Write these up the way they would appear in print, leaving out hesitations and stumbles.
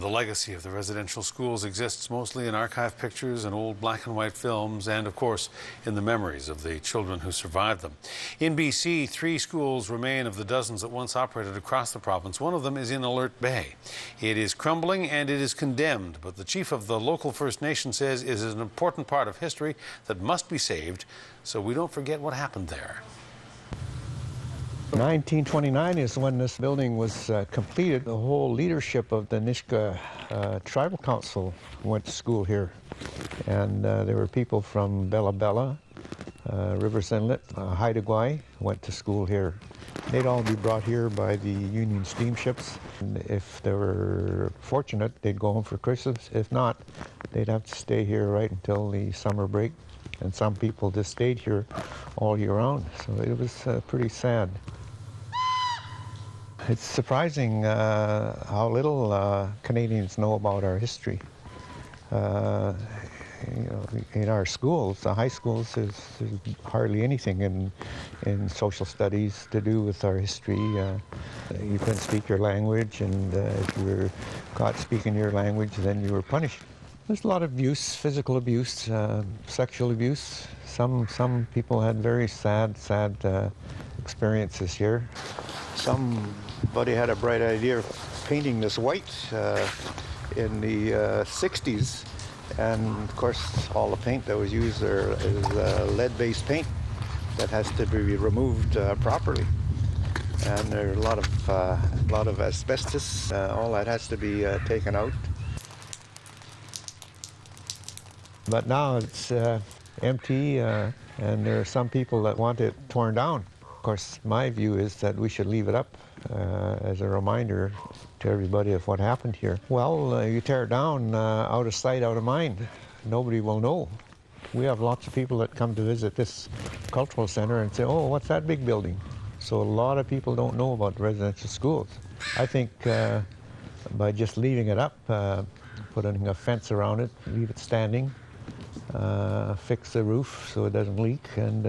The legacy of the residential schools exists mostly in archive pictures and old black and white films and, of course, in the memories of the children who survived them. In BC, 3 schools remain of the dozens that once operated across the province. One of them is in Alert Bay. It is crumbling and it is condemned, but the chief of the local First Nation says it is an important part of history that must be saved so we don't forget what happened there. 1929 is when this building was completed. The whole leadership of the Nisga'a Tribal Council went to school here. And there were people from Bella Bella, Rivers Inlet, Haida Gwaii went to school here. They'd all be brought here by the Union steamships. And if they were fortunate, they'd go home for Christmas. If not, they'd have to stay here right until the summer break. And some people just stayed here all year round. So it was pretty sad. It's surprising how little Canadians know about our history. In our schools, the high schools, there's hardly anything in social studies to do with our history. You couldn't speak your language, and if you were caught speaking your language, then you were punished. There's a lot of abuse, physical abuse, sexual abuse. Some people had very sad experiences here. Somebody had a bright idea of painting this white in the 60s, and of course all the paint that was used there is lead-based paint that has to be removed properly, and there's a lot of asbestos. All that has to be taken out. But now it's empty, and there are some people that want it torn down. Of course, my view is that we should leave it up as a reminder to everybody of what happened here. Well, you tear it down, out of sight, out of mind. Nobody will know. We have lots of people that come to visit this cultural center and say, oh, what's that big building? So a lot of people don't know about residential schools. I think by just leaving it up, putting a fence around it, leave it standing, fix the roof so it doesn't leak, and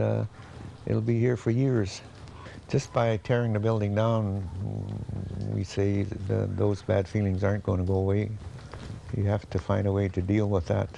it'll be here for years. Just by tearing the building down, we say that those bad feelings aren't going to go away. You have to find a way to deal with that.